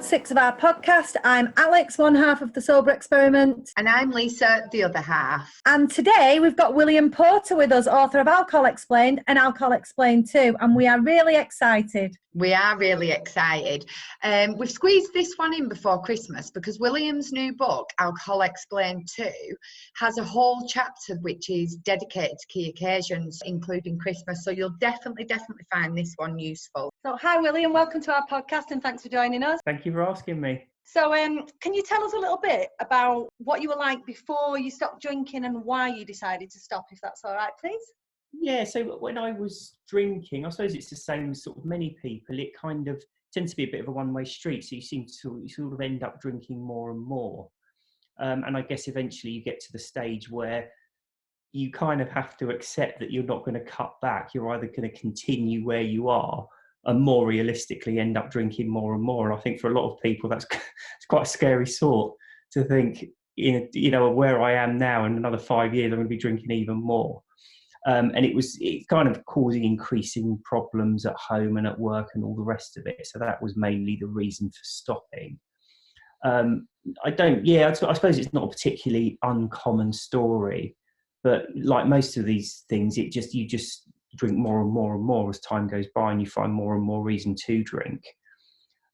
6 of our podcast. I'm Alex, one half of the Sober Experiment. And I'm Lisa, the other half. And today we've got William Porter with us, author of Alcohol Explained and Alcohol Explained 2. And we are really excited. We are really excited. We've squeezed this one in before Christmas because William's new book, Alcohol Explained 2, has a whole chapter which is dedicated to key occasions, including Christmas. So you'll definitely find this one useful. So hi, William. Welcome to our podcast and thanks for joining us. Thank you for asking me. So can you tell us a little bit about what you were like before you stopped drinking and why you decided to stop, if that's all right, please? Yeah, so when I was drinking, I suppose it's the same as sort of many people. It kind of tends to be a bit of a one-way street. So you sort of end up drinking more and more. And I guess eventually you get to the stage where you kind of have to accept that you're not going to cut back. You're either going to continue where you are and more realistically end up drinking more and more. And I think for a lot of people, it's quite a scary thought to think, where I am now in another 5 years, I'm going to be drinking even more. And it's kind of causing increasing problems at home and at work and all the rest of it. So that was mainly the reason for stopping. I suppose it's not a particularly uncommon story, but like most of these things, you just drink more and more and more as time goes by and you find more and more reason to drink.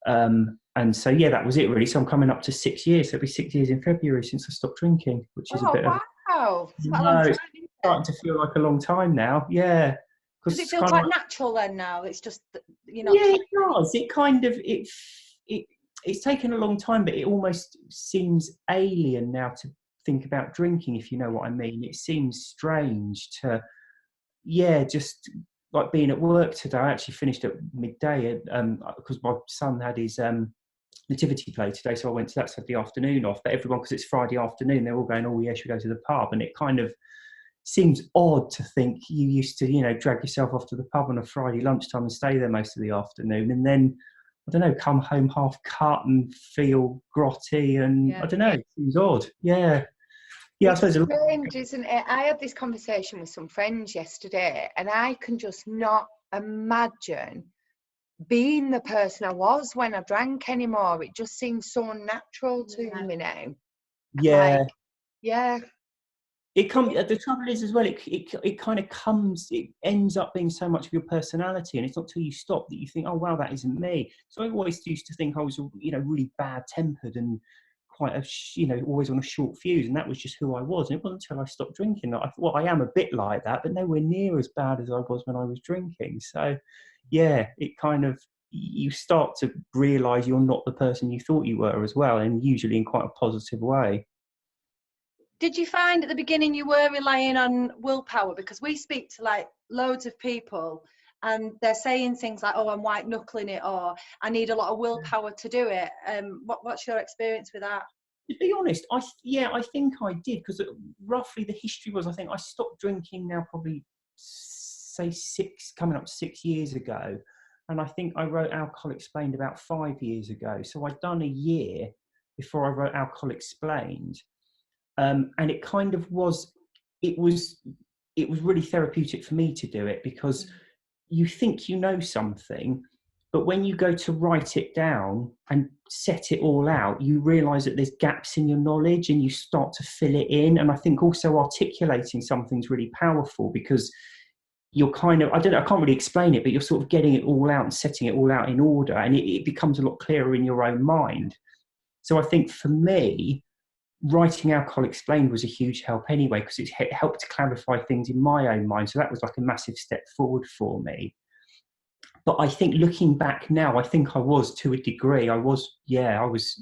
And so, yeah, that was it really. So I'm coming up to 6 years. So it'll be 6 years in February since I stopped drinking, which is a bit wow. It's starting to feel like a long time now. Yeah. Does it feel quite natural then now? It's just, Yeah, it does. It kind of, it's taken a long time, but it almost seems alien now to think about drinking, if you know what I mean. It seems strange to, just like being at work today. I actually finished at midday because my son had his nativity play today, so I went to that, so I had the afternoon off. But everyone, because it's Friday afternoon, they're all going, oh yeah, should we go to the pub? And it kind of seems odd to think you used to, drag yourself off to the pub on a Friday lunchtime and stay there most of the afternoon, and then, I don't know, come home half cut and feel grotty, and I don't know, it seems odd. Yeah, I suppose it's strange, isn't it? I had this conversation with some friends yesterday, and I can just not imagine being the person I was when I drank anymore. It just seems so unnatural to me now. Yeah. The trouble is as well, it kind of it ends up being so much of your personality, and it's not till you stop that you think, oh wow, that isn't me. So I always used to think I was, really bad tempered and quite always on a short fuse, and that was just who I was. And it wasn't until I stopped drinking that I thought, well, I am a bit like that, but nowhere near as bad as I was when I was drinking. So yeah, it kind of, you start to realise you're not the person you thought you were as well, and usually in quite a positive way. Did you find at the beginning you were relying on willpower? Because we speak to like loads of people and they're saying things like, oh, I'm white knuckling it, or I need a lot of willpower to do it. What's your experience with that? To be honest, I think I did, because roughly the history was, I think I stopped drinking now probably say coming up 6 years ago. And I think I wrote Alcohol Explained about 5 years ago. So I'd done a year before I wrote Alcohol Explained. And it kind of was really therapeutic for me to do it, because you think you know something, but when you go to write it down and set it all out, you realise that there's gaps in your knowledge and you start to fill it in. And I think also articulating something's really powerful, because you're kind of, I can't really explain it, but you're sort of getting it all out and setting it all out in order, and it becomes a lot clearer in your own mind. So I think for me, writing Alcohol Explained was a huge help anyway, because it helped to clarify things in my own mind. So that was like a massive step forward for me. But I think looking back now, I think I was, to a degree, I was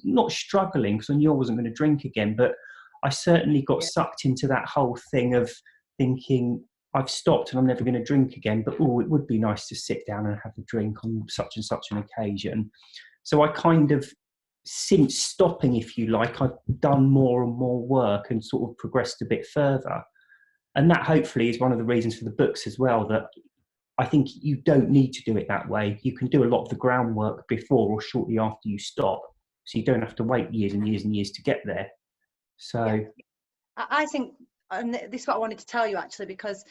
not struggling because I knew I wasn't going to drink again, but I certainly got sucked into that whole thing of thinking, I've stopped and I'm never going to drink again, but it would be nice to sit down and have a drink on such and such an occasion. So I kind of, since stopping, if you like, I've done more and more work and sort of progressed a bit further. And that hopefully is one of the reasons for the books as well, that I think you don't need to do it that way. You can do a lot of the groundwork before or shortly after you stop. So you don't have to wait years and years and years to get there. So I think, and this is what I wanted to tell you actually, because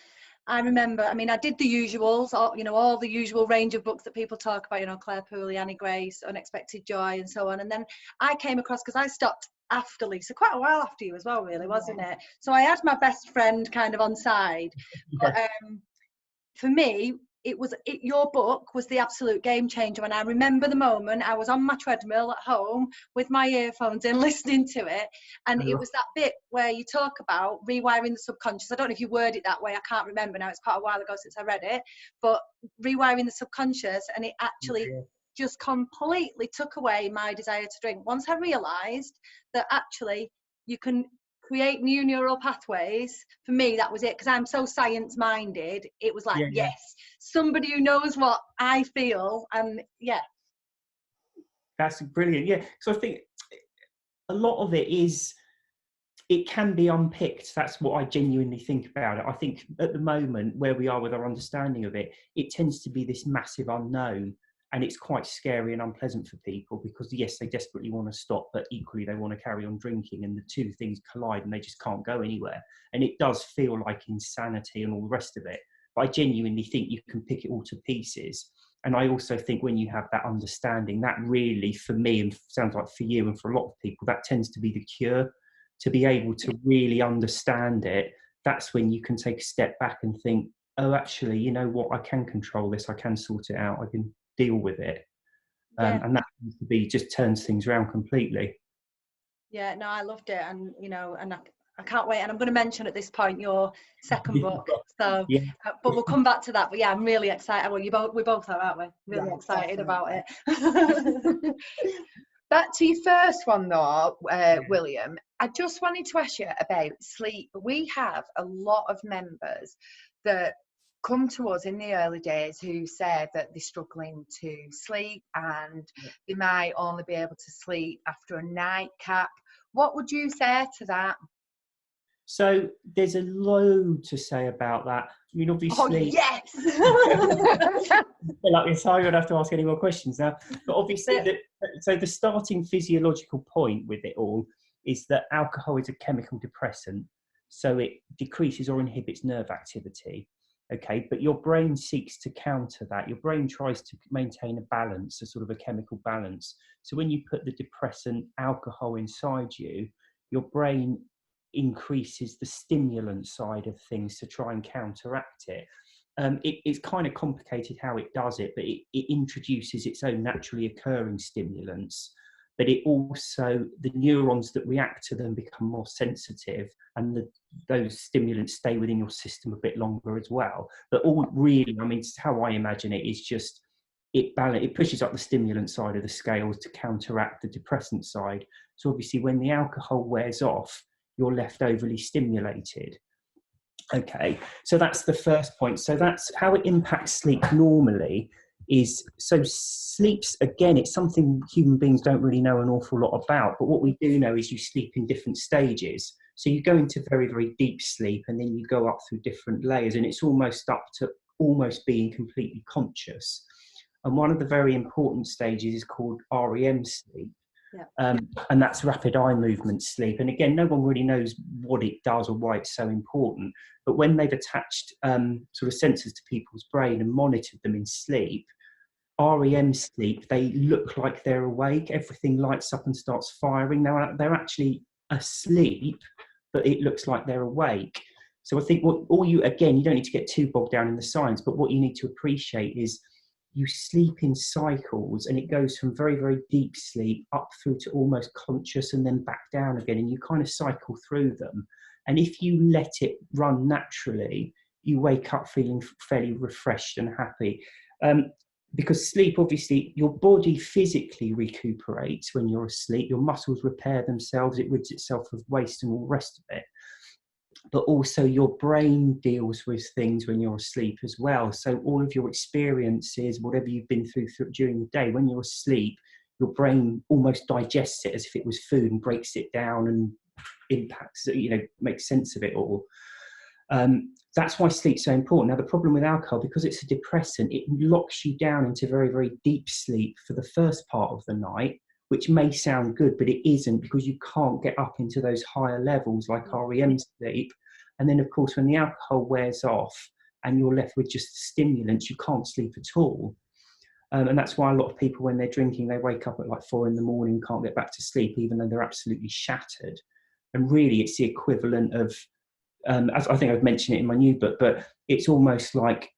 I remember, I mean, I did the usuals, all the usual range of books that people talk about, Claire Pooley, Annie Grace, Unexpected Joy, and so on. And then I came across, because I stopped after Lisa, quite a while after you as well, really, wasn't it? So I had my best friend kind of on side. But for me, your book was the absolute game changer. And I remember the moment I was on my treadmill at home with my earphones in, listening to it, and it was that bit where you talk about rewiring the subconscious. I don't know if you word it that way, I can't remember now, it's quite a while ago since I read it, but rewiring the subconscious, and it actually just completely took away my desire to drink. Once I realized that actually you can create new neural pathways, for me that was it, because I'm so science minded. It was like, yes, somebody who knows what I feel. And that's brilliant. So I think a lot of it can be unpicked. That's what I genuinely think about it. I think at the moment where we are with our understanding of it, it tends to be this massive unknown, and it's quite scary and unpleasant for people, because yes, they desperately want to stop, but equally they want to carry on drinking, and the two things collide and they just can't go anywhere. And it does feel like insanity and all the rest of it. But I genuinely think you can pick it all to pieces. And I also think when you have that understanding, that really, for me, and sounds like for you and for a lot of people, that tends to be the cure. To be able to really understand it, that's when you can take a step back and think, oh, actually, you know what, I can control this, I can sort it out, I can deal with it. And that seems to be, just turns things around completely. Yeah, no, I loved it. And, and I can't wait. And I'm going to mention at this point your second book. So, but we'll come back to that. But yeah, I'm really excited. Well, we both are, aren't we? Really excited about it. Back to your first one though, William, I just wanted to ask you about sleep. We have a lot of members that come to us in the early days who said that they're struggling to sleep, and they might only be able to sleep after a nightcap. What would you say to that? So there's a load to say about that. I mean, obviously, yes. Like this, I don't have to ask any more questions now. But obviously, so the starting physiological point with it all is that alcohol is a chemical depressant, so it decreases or inhibits nerve activity. Okay, but your brain seeks to counter that. Your brain tries to maintain a balance, a sort of a chemical balance. So when you put the depressant alcohol inside you, your brain increases the stimulant side of things to try and counteract it. It's kind of complicated how it does it, but it introduces its own naturally occurring stimulants. But it also, the neurons that react to them become more sensitive, and those stimulants stay within your system a bit longer as well. But all really, I mean, how I imagine it is just, it pushes up the stimulant side of the scales to counteract the depressant side. So obviously when the alcohol wears off, you're left overly stimulated. Okay, so that's the first point. So that's how it impacts sleep normally. So sleep's, again, it's something human beings don't really know an awful lot about, but what we do know is you sleep in different stages. So you go into very, very deep sleep, and then you go up through different layers, and it's almost up to almost being completely conscious. And one of the very important stages is called REM sleep. And that's rapid eye movement sleep. And again, no one really knows what it does or why it's so important. But when they've attached sort of sensors to people's brain and monitored them in sleep, REM sleep, they look like they're awake. Everything lights up and starts firing. Now they're actually asleep, but it looks like they're awake. So I think you don't need to get too bogged down in the science, but what you need to appreciate is you sleep in cycles, and it goes from very, very deep sleep up through to almost conscious and then back down again, and you kind of cycle through them. And if you let it run naturally, you wake up feeling fairly refreshed and happy. Because sleep, obviously, your body physically recuperates when you're asleep. Your muscles repair themselves, it rids itself of waste and all the rest of it. But also your brain deals with things when you're asleep as well. So all of your experiences, whatever you've been through during the day, when you're asleep, your brain almost digests it as if it was food and breaks it down and impacts, makes sense of it all. That's why sleep's so important. Now, the problem with alcohol, because it's a depressant, it locks you down into very, very deep sleep for the first part of the night, which may sound good, but it isn't, because you can't get up into those higher levels like REM sleep. And then, of course, when the alcohol wears off, and you're left with just stimulants, you can't sleep at all. And that's why a lot of people, when they're drinking, they wake up at like 4 a.m, can't get back to sleep, even though they're absolutely shattered. And really, it's the equivalent of, as I think I've mentioned it in my new book, but it's almost like,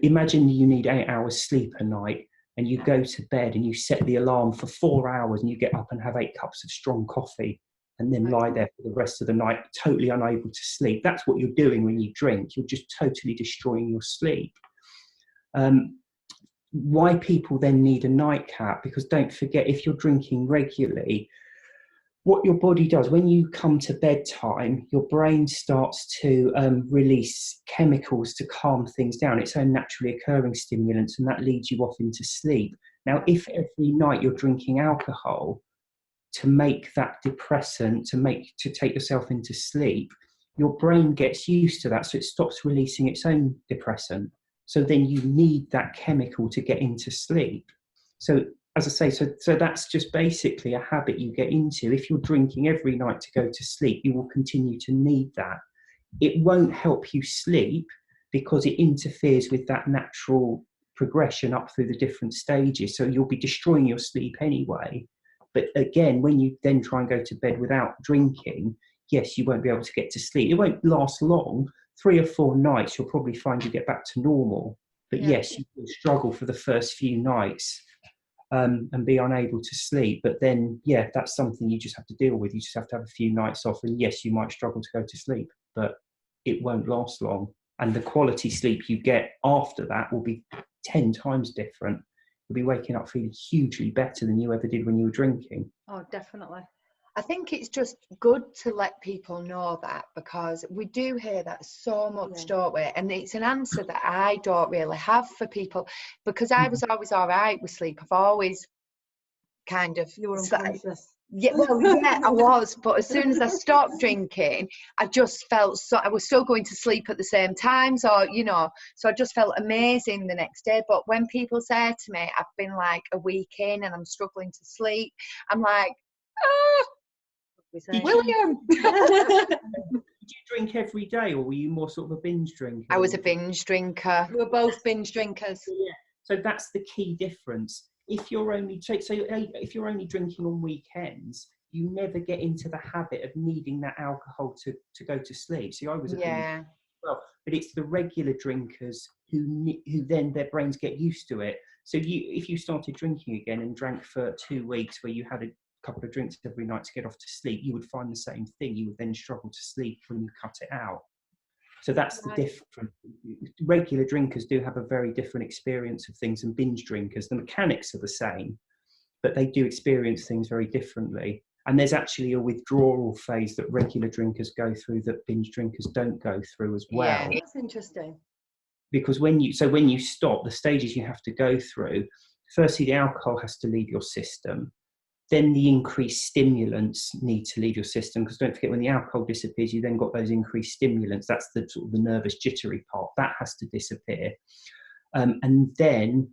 imagine you need 8 hours sleep a night, and you go to bed and you set the alarm for 4 hours, and you get up and have 8 cups of strong coffee, and then lie there for the rest of the night, totally unable to sleep. That's what you're doing when you drink. You're just totally destroying your sleep. Why people then need a nightcap, because don't forget, if you're drinking regularly, what your body does when you come to bedtime, your brain starts to release chemicals to calm things down, its own naturally occurring stimulants, and that leads you off into sleep. Now, if every night you're drinking alcohol to make that depressant, to take yourself into sleep, your brain gets used to that, so it stops releasing its own depressant. So then you need that chemical to get into sleep. So as I say, so that's just basically a habit you get into. If you're drinking every night to go to sleep, you will continue to need that. It won't help you sleep because it interferes with that natural progression up through the different stages. So you'll be destroying your sleep anyway. But again, when you then try and go to bed without drinking, yes, you won't be able to get to sleep. It won't last long. 3 or 4 nights, you'll probably find you get back to normal. But yes, you will struggle for the first few nights and be unable to sleep. But then, yeah, that's something you just have to deal with. You just have to have a few nights off. And yes, you might struggle to go to sleep, but it won't last long. And the quality sleep you get after that will be 10 times different. You'll be waking up feeling hugely better than you ever did when you were drinking. Oh, definitely. I think it's just good to let people know that, because we do hear that so much, don't we? And it's an answer that I don't really have for people, because I was always all right with sleep. I've always kind of... You were unconscious. Yeah, well, yeah, I was. But as soon as I stopped drinking, I just felt I was still going to sleep at the same times, or, so I just felt amazing the next day. But when people say to me, I've been like a week in and I'm struggling to sleep, I'm like, William. Did you drink every day, or were you more sort of a binge drinker? I was a binge drinker. We were both binge drinkers. Yeah. So that's the key difference. If you're only if you're only drinking on weekends, you never get into the habit of needing that alcohol to go to sleep. See, I was a binge drinker. Well, but it's the regular drinkers who then their brains get used to it. So if you started drinking again and drank for 2 weeks, where you had a couple of drinks every night to get off to sleep, you would find the same thing. You would then struggle to sleep when you cut it out. So that's the difference. Regular drinkers do have a very different experience of things than binge drinkers. The mechanics are the same, but they do experience things very differently. And there's actually a withdrawal phase that regular drinkers go through that binge drinkers don't go through as well. Yeah, that's interesting. Because when you stop, the stages you have to go through, firstly, the alcohol has to leave your system. Then the increased stimulants need to leave your system, because don't forget, when the alcohol disappears, you then got those increased stimulants. That's the sort of the nervous jittery part. That has to disappear. And then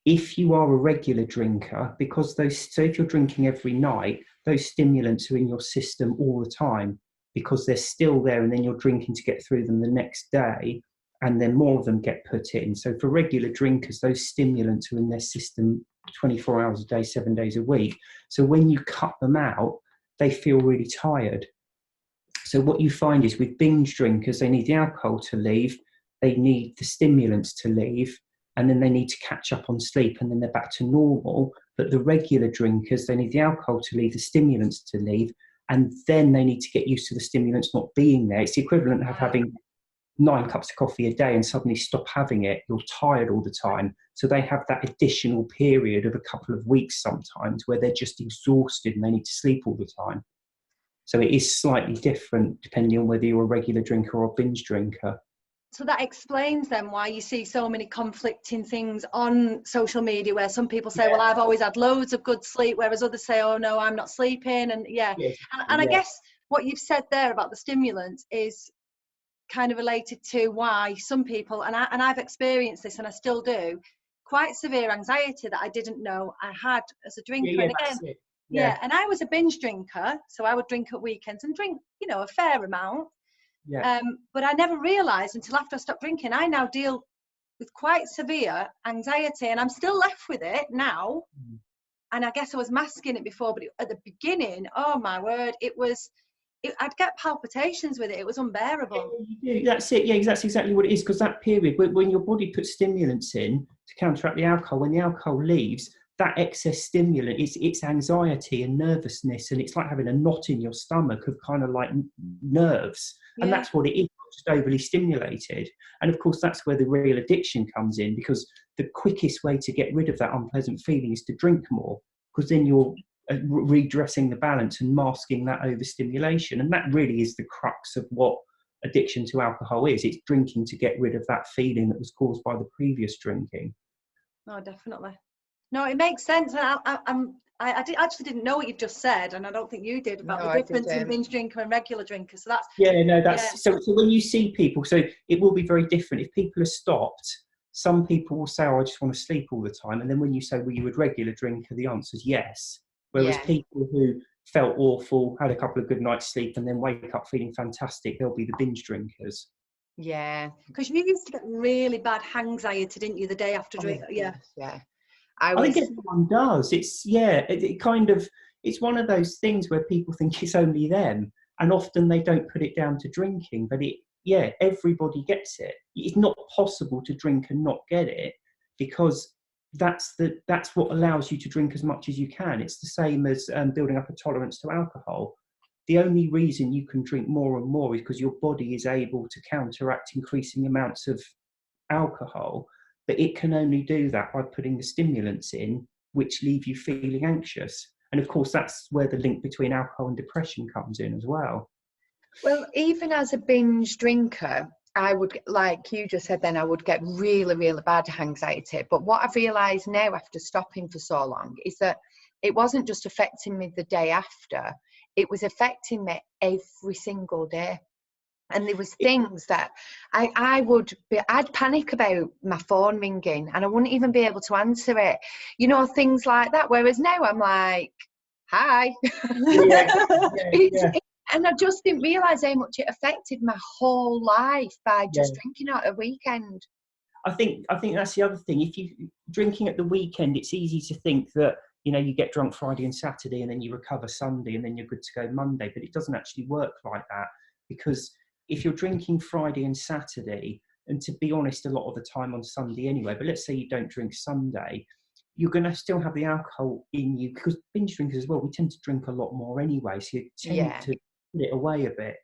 if you are a regular drinker, so if you're drinking every night, those stimulants are in your system all the time because they're still there, and then you're drinking to get through them the next day, and then more of them get put in. So for regular drinkers, those stimulants are in their system 24 hours a day, 7 days a week. So when you cut them out, they feel really tired. So what you find is with binge drinkers, they need the alcohol to leave, they need the stimulants to leave, and then they need to catch up on sleep, and then they're back to normal. But the regular drinkers, they need the alcohol to leave, the stimulants to leave, and then they need to get used to the stimulants not being there. It's the equivalent of having 9 cups of coffee a day and suddenly stop having it. You're tired all the time. So they have that additional period of a couple of weeks sometimes where they're just exhausted and they need to sleep all the time. So it is slightly different depending on whether you're a regular drinker or a binge drinker. So that explains then why you see so many conflicting things on social media, where some people say, well, I've always had loads of good sleep, whereas others say, oh no, I'm not sleeping. And I guess what you've said there about the stimulants is kind of related to why some people, and I've experienced this and I still do, quite severe anxiety that I didn't know I had as a drinker. And again, and I was a binge drinker, so I would drink at weekends and drink, a fair amount. But I never realised until after I stopped drinking, I now deal with quite severe anxiety, and I'm still left with it now. And I guess I was masking it before, but at the beginning, oh my word, I'd get palpitations with it. It was unbearable. Yeah, that's it. Yeah, that's exactly what it is. Because that period, when your body puts stimulants in to counteract the alcohol, when the alcohol leaves, that excess stimulant, it's anxiety and nervousness, and it's like having a knot in your stomach of kind of like nerves. And that's what it is, just overly stimulated. And of course, that's where the real addiction comes in, because the quickest way to get rid of that unpleasant feeling is to drink more, because then you're redressing the balance and masking that overstimulation. And that really is the crux of what addiction to alcohol is. It's drinking to get rid of that feeling that was caused by the previous drinking. Oh, definitely. No, it makes sense. I actually didn't know what you've just said, and I don't think you did, about the difference in binge drinker and regular drinker. So that's so when you see people, so it will be very different. If people are stopped, some people will say, oh, I just want to sleep all the time. And then when you say, were you a regular drinker? The answer is yes. Whereas people who felt awful, had a couple of good nights sleep, and then wake up feeling fantastic, they'll be the binge drinkers. Yeah. Because you used to get really bad anxiety, didn't you, the day after drink? Yeah. I think everyone does. It's it's one of those things where people think it's only them, and often they don't put it down to drinking, but everybody gets it. It's not possible to drink and not get it, because that's what allows you to drink as much as you can. It's the same as building up a tolerance to alcohol. The only reason you can drink more and more is because your body is able to counteract increasing amounts of alcohol, but it can only do that by putting the stimulants in, which leave you feeling anxious. And of course, that's where the link between alcohol and depression comes in as well. Well, even as a binge drinker, I would, like you just said then, I would get really, really bad anxiety. But what I've realised now after stopping for so long is that it wasn't just affecting me the day after, it was affecting me every single day. And there was things that I'd panic about my phone ringing and I wouldn't even be able to answer it. You know, things like that. Whereas now I'm like, hi. And I just didn't realise how much it affected my whole life by just drinking at a weekend. I think that's the other thing. If you drinking at the weekend, it's easy to think that, you know, you get drunk Friday and Saturday and then you recover Sunday and then you're good to go Monday. But it doesn't actually work like that, because if you're drinking Friday and Saturday, and to be honest, a lot of the time on Sunday anyway, but let's say you don't drink Sunday, you're going to still have the alcohol in you, because binge drinkers as well, we tend to drink a lot more anyway, so you tend to put it away a bit.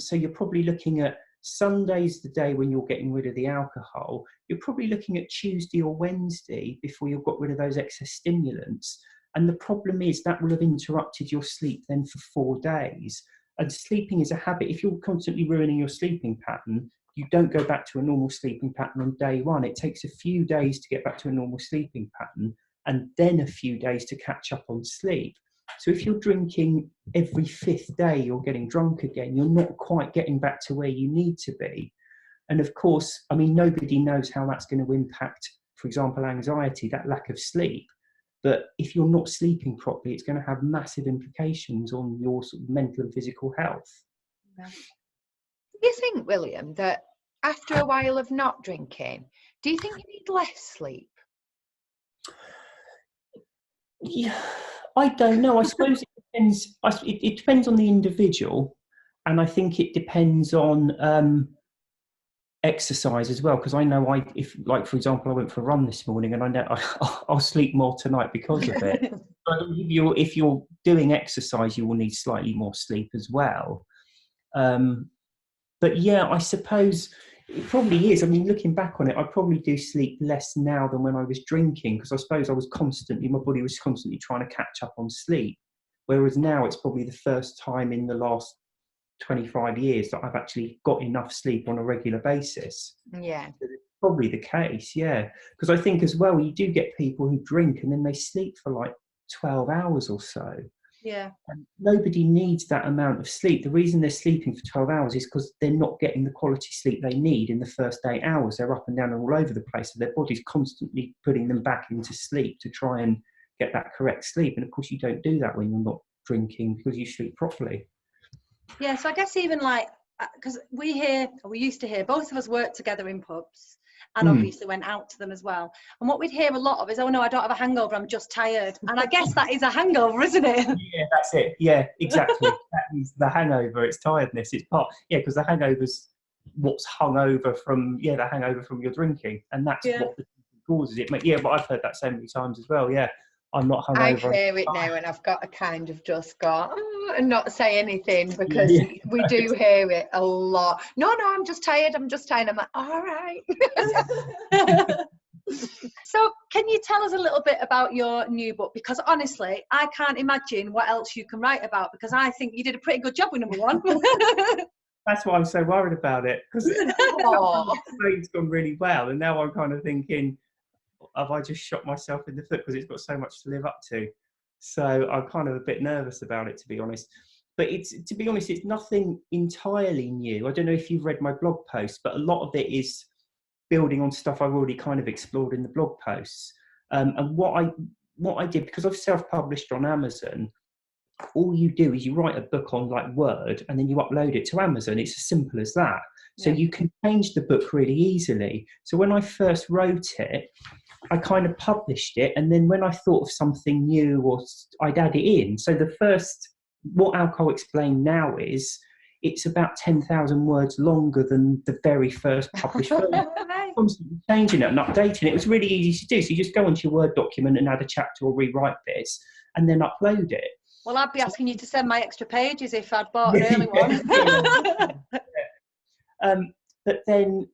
So you're probably looking at Sunday's the day when you're getting rid of the alcohol. You're probably looking at Tuesday or Wednesday before you've got rid of those excess stimulants. And the problem is that will have interrupted your sleep then for 4 days. And sleeping is a habit. If you're constantly ruining your sleeping pattern, you don't go back to a normal sleeping pattern on day one. It takes a few days to get back to a normal sleeping pattern, and then a few days to catch up on sleep. So if you're drinking every 5th day, you're getting drunk again, you're not quite getting back to where you need to be. And of course, I mean, nobody knows how that's going to impact, for example, anxiety, that lack of sleep. But if you're not sleeping properly, it's going to have massive implications on your sort of mental and physical health. Do you think, William, that after a while of not drinking, do you think you need less sleep? Yeah, I don't know. I suppose it depends. It depends on the individual, and I think it depends on exercise as well. Because I know if like for example, I went for a run this morning, and I know I'll sleep more tonight because of it. But if you're doing exercise, you will need slightly more sleep as well. But yeah, I suppose it probably is. I mean, looking back on it, I probably do sleep less now than when I was drinking, because I suppose my body was constantly trying to catch up on sleep. Whereas now it's probably the first time in the last 25 years that I've actually got enough sleep on a regular basis. Yeah. It's probably the case, yeah. Because I think as well, you do get people who drink and then they sleep for like 12 hours or so. Yeah. And nobody needs that amount of sleep. The reason they're sleeping for 12 hours is because they're not getting the quality sleep they need in the first 8 hours. They're up and down and all over the place. So their body's constantly putting them back into sleep to try and get that correct sleep. And of course, you don't do that when you're not drinking, because you sleep properly. Yeah, so I guess even like because we used to hear, both of us worked together in pubs and obviously went out to them as well. And what we'd hear a lot of is, oh no, I don't have a hangover, I'm just tired. And I guess that is a hangover, isn't it? Yeah, that's it. Yeah, exactly. That is the hangover. It's tiredness. It's because the hangover's what's hung over from, the hangover from your drinking. And that's what causes it. But I've heard that so many times as well. Yeah, I'm not hungover. I hear it now, and I've got to kind of just go and not say anything, because we do hear it a lot. No, I'm just tired. I'm like, all right. So can you tell us a little bit about your new book? Because honestly, I can't imagine what else you can write about, because I think you did a pretty good job with number one. That's why I'm so worried about it, because it's gone really well, and now I'm kind of thinking, have I just shot myself in the foot, because it's got so much to live up to? So I'm kind of a bit nervous about it, to be honest. But it's nothing entirely new. I don't know if you've read my blog post, but a lot of it is building on stuff I've already kind of explored in the blog posts. And what I did, because I've self-published on Amazon, all you do is you write a book on like Word, and then you upload it to Amazon. It's as simple as that. So you can change the book really easily. So when I first wrote it, I kind of published it, and then when I thought of something new, or I'd add it in. So what Alcohol Explained now is, it's about 10,000 words longer than the very first published version. Constantly changing it and updating it. It was really easy to do. So you just go into your Word document and add a chapter or rewrite bits, and then upload it. Well, I'd be asking you to send my extra pages if I'd bought an early one. But then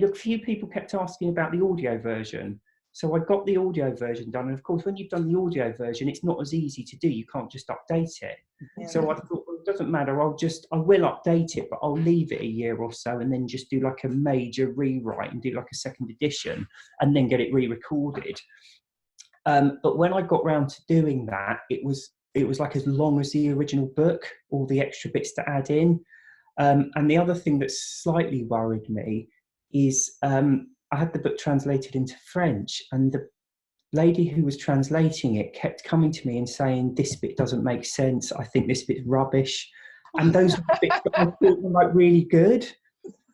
a few people kept asking about the audio version. So I got the audio version done. And of course, when you've done the audio version, it's not as easy to do. You can't just update it. Yeah. So I thought, well, it doesn't matter. I will update it, but I'll leave it a year or so, and then just do like a major rewrite and do like a second edition, and then get it re-recorded. But when I got round to doing that, it was like as long as the original book, all the extra bits to add in. And the other thing that slightly worried me is I had the book translated into French, and the lady who was translating it kept coming to me and saying, this bit doesn't make sense, I think this bit's rubbish. And those bits that I thought were like really good.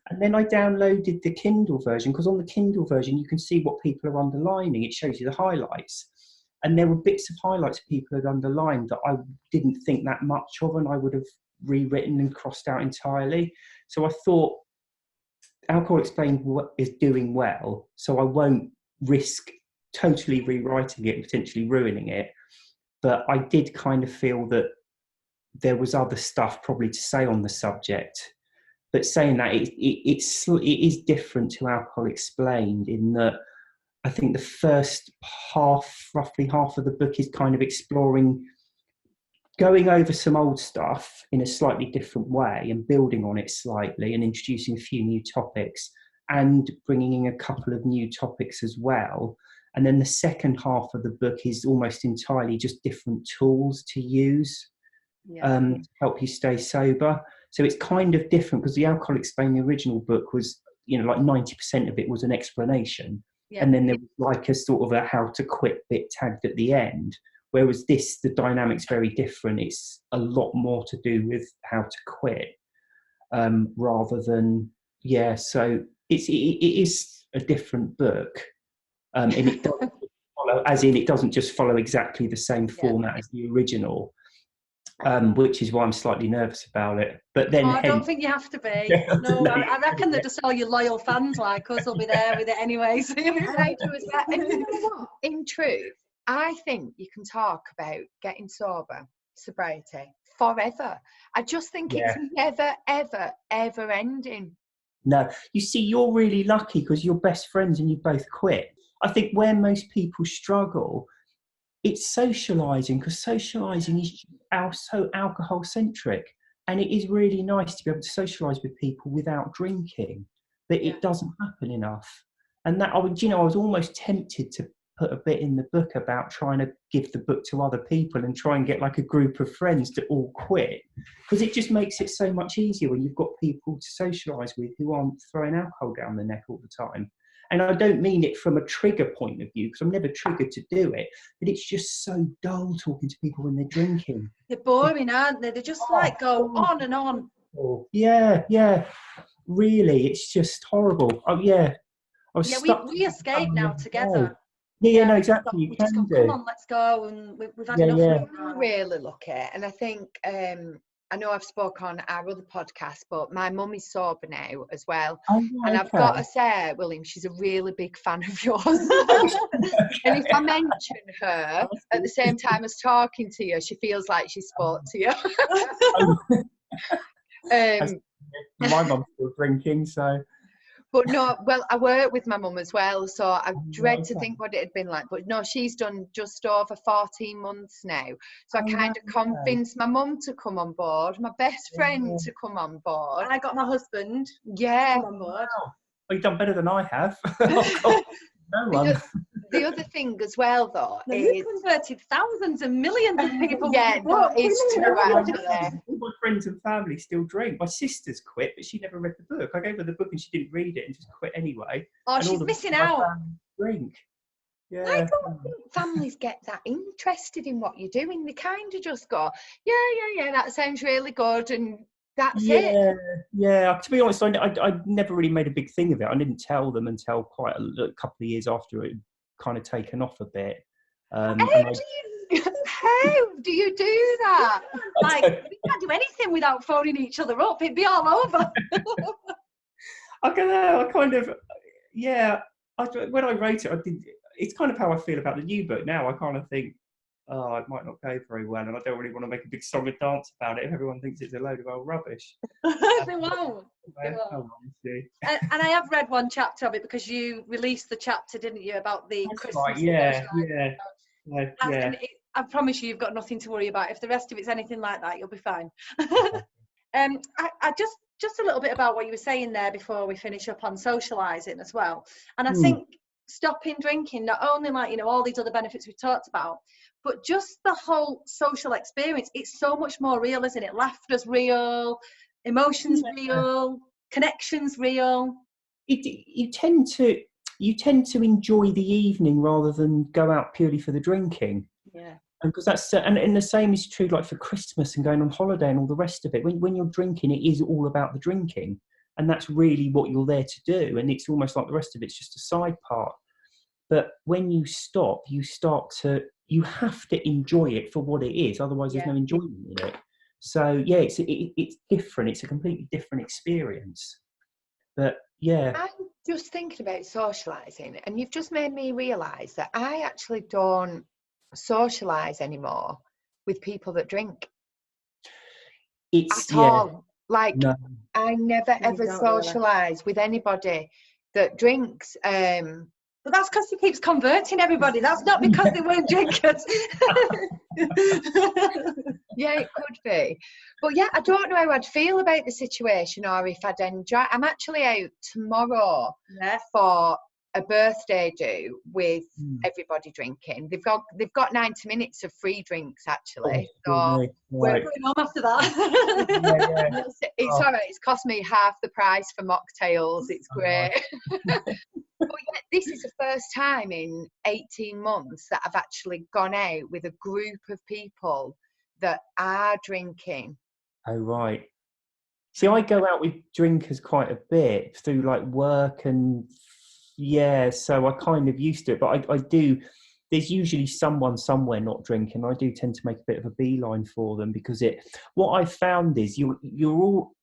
And then I downloaded the Kindle version, because on the Kindle version you can see what people are underlining. It shows you the highlights. And there were bits of highlights people had underlined that I didn't think that much of, and I would have rewritten and crossed out entirely. So I thought, Alcohol Explained is doing well, so I won't risk totally rewriting it and potentially ruining it. But I did kind of feel that there was other stuff probably to say on the subject. But saying that, it is different to Alcohol Explained in that I think the first roughly half of the book is kind of exploring, going over some old stuff in a slightly different way and building on it slightly and introducing a few new topics and bringing in a couple of new topics as well. And then the second half of the book is almost entirely just different tools to use to help you stay sober. So it's kind of different, because the Alcohol Explained, the original book, was, like 90% of it was an explanation. And then there was like a sort of a how to quit bit tagged at the end. Whereas this, the dynamic's very different. It's a lot more to do with how to quit, rather than, so it is a different book. And it doesn't follow, as in it doesn't just follow exactly the same format as the original, which is why I'm slightly nervous about it. But then I don't think you have to be. No, I reckon that just all your loyal fans like us will be there with it anyway. So you'll be right to us. And you know what? In truth, I think you can talk about getting sobriety forever. I just think it's never, ever, ever ending. No, you see, you're really lucky because you're best friends and you both quit. I think where most people struggle, it's socialising, because socialising is so alcohol-centric. And it is really nice to be able to socialise with people without drinking, but it doesn't happen enough. And that, I was almost tempted to put a bit in the book about trying to give the book to other people and try and get like a group of friends to all quit, because it just makes it so much easier when you've got people to socialise with who aren't throwing alcohol down the neck all the time. And I don't mean it from a trigger point of view, because I'm never triggered to do it, but it's just so dull talking to people when they're drinking. They're boring, aren't they? They just like go on and on. awful. Yeah. Really, it's just horrible. Oh yeah, I was Yeah, stuck. we escape now together. Yeah, no, we exactly. You we just can go, come do. on, let's go, and we've had Yeah, enough. yeah. I'm really lucky, and I think I know I've spoken on our other podcast, but my mum is sober now as well. Oh, And yeah, I've got okay. to say, William, she's a really big fan of yours. And if I mention her at the same time as talking to you, she feels like she spoke to you. My mum's still drinking, so. But no, well, I work with my mum as well, so I dread to Okay. think what it had been like. But no, she's done just over 14 months now. So I kind of convinced my mum to come on board, my best friend to come on board. I got my husband. Yeah. Come on board. Wow. Well, you've done better than I have. No one. The other thing as well, though, No, is you converted thousands and millions of people. yeah, no, it's true. Actually. All my friends and family still drink. My sister's quit, but she never read the book. I gave her the book and she didn't read it and just quit anyway. Oh, And all she's the missing rest of my out. family drink. Yeah. I don't think families get that interested in what you're doing. They kind of just go, yeah, that sounds really good, and that's it. Yeah. To be honest, I never really made a big thing of it. I didn't tell them until quite a couple of years after it had kind of taken off a bit. How do you do that? Like, we can't do anything without phoning each other up. It'd be all over. I don't know. I kind of, when I wrote it, I did. It's kind of how I feel about the new book now. I kind of think, oh, it might not go very well, and I don't really want to make a big song and dance about it if everyone thinks it's a load of old rubbish. They won't. Honestly. And I have read one chapter of it because you released the chapter, didn't you, about the Christmas? Right, yeah. And I promise you, you've got nothing to worry about. If the rest of it's anything like that, you'll be fine. I just a little bit about what you were saying there before we finish up on socializing as well. And I think stopping drinking, not only all these other benefits we've talked about, but just the whole social experience, it's so much more real, isn't it? Laughter's real, emotions real, connections real. You tend to enjoy the evening rather than go out purely for the drinking. Yeah. Because and the same is true like for Christmas and going on holiday and all the rest of it. When you're drinking, it is all about the drinking, and that's really what you're there to do. And it's almost like the rest of it's just a side part. But when you stop, you have to enjoy it for what it is. Otherwise, there's no enjoyment in it. So yeah, it's different. It's a completely different experience. But yeah, I'm just thinking about socialising, and you've just made me realise that I actually don't socialise anymore with people that drink at all. Like, no. I never ever socialise with anybody that drinks. But that's because he keeps converting everybody. That's not because they weren't drinkers. Yeah, it could be. But yeah, I don't know how I'd feel about the situation or if I'd enjoy. I'm actually out tomorrow for a birthday do with everybody drinking. They've got 90 minutes of free drinks actually. So we're going home after that. It's all right. It's cost me half the price for mocktails. It's great. But yeah, this is the first time in 18 months that I've actually gone out with a group of people that are drinking. Oh, right. See, I go out with drinkers quite a bit through like work and so I kind of used to it, but I do, there's usually someone somewhere not drinking. I do tend to make a bit of a beeline for them because what I've found is you're all,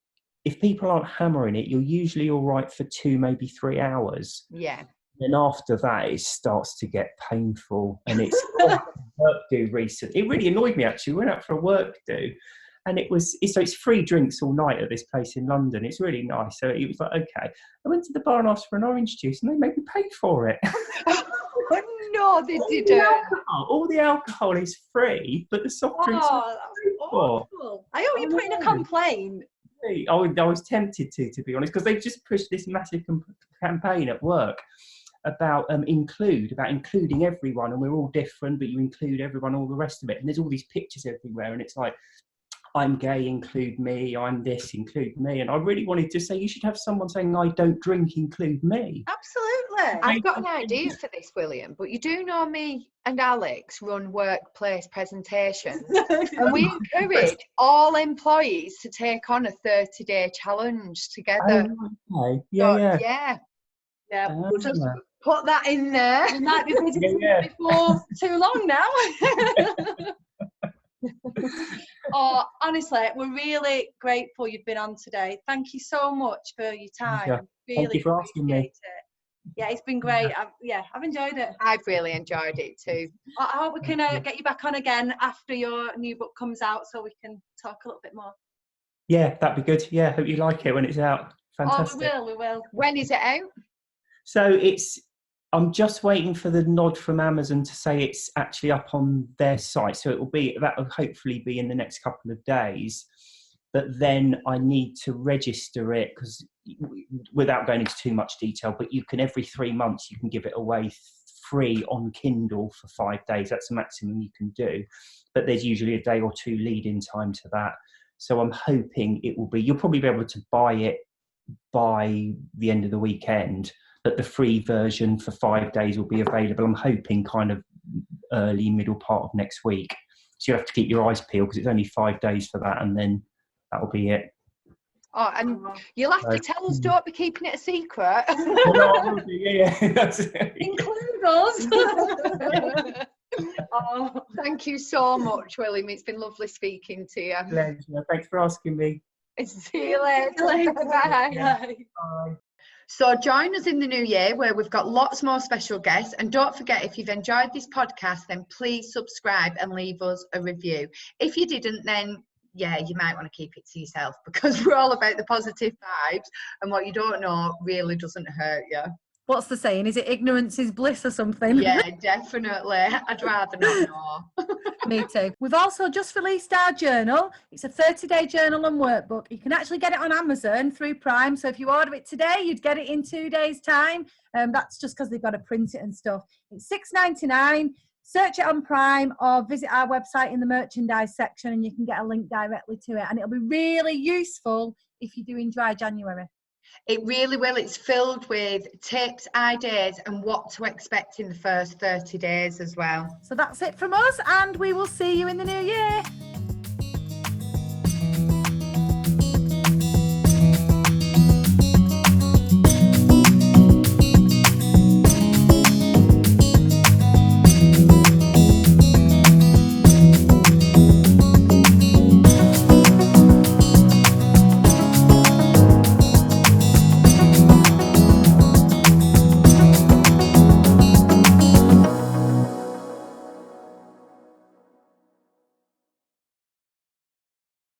if people aren't hammering it, you're usually all right for 2, maybe 3 hours. Yeah. And after that, it starts to get painful. And it's work do recently. It really annoyed me actually. We went out for a work do, and it's free drinks all night at this place in London. It's really nice. So it was like, okay. I went to the bar and asked for an orange juice, and they made me pay for it. No, they didn't. All the alcohol is free, but the soft drinks are free. Awful. I hope you put in a complaint. I was tempted to be honest, because they've just pushed this massive campaign at work about including everyone, and we're all different, but you include everyone, all the rest of it. And there's all these pictures everywhere, and it's like, I'm gay, include me, I'm this, include me. And I really wanted to say, you should have someone saying, I don't drink, include me. Absolutely. I've got an idea for this, William, but you do know me and Alex run workplace presentations, and we encourage all employees to take on a 30-day challenge together. Oh, okay. So, Yeah. Yeah, we'll just Put that in there. we might be visiting before too long now. Oh, honestly, we're really grateful you've been on today. Thank you so much for your time. Yeah. Really Thank you for asking me. appreciate it. Yeah, it's been great. I've enjoyed it. I've really enjoyed it too. I hope we can get you back on again after your new book comes out, so we can talk a little bit more. Yeah, that'd be good. Yeah, hope you like it when it's out. Fantastic. Oh, we will. When is it out? So I'm just waiting for the nod from Amazon to say it's actually up on their site. So that'll hopefully be in the next couple of days. But then I need to register it, because without going into too much detail, but you can, every 3 months, you can give it away free on Kindle for 5 days. That's the maximum you can do. But there's usually a day or two lead in time to that. So I'm hoping you'll probably be able to buy it by the end of the weekend, but the free version for 5 days will be available, I'm hoping, kind of middle part of next week. So you have to keep your eyes peeled, because it's only 5 days for that, and then that'll be it. Oh, and you'll have to tell us, don't be keeping it a secret. Yeah. Include us. Oh, thank you so much, William. It's been lovely speaking to you. Pleasure. Thanks for asking me. See you later. Bye. Bye. So join us in the new year, where we've got lots more special guests. And don't forget, if you've enjoyed this podcast, then please subscribe and leave us a review. If you didn't, then yeah, you might want to keep it to yourself, because we're all about the positive vibes, and what you don't know really doesn't hurt you. What's the saying? Is it ignorance is bliss or something? Yeah, definitely. I'd rather not know. Me too. We've also just released our journal. It's a 30-day journal and workbook. You can actually get it on Amazon through Prime. So if you order it today, you'd get it in 2 days' time. That's just because they've got to print it and stuff. It's $6.99. Search it on Prime or visit our website in the merchandise section, and you can get a link directly to it. And it'll be really useful if you're doing dry January. It really will. It's filled with tips, ideas, and what to expect in the first 30 days as well. So that's it from us, and we will see you in the new year.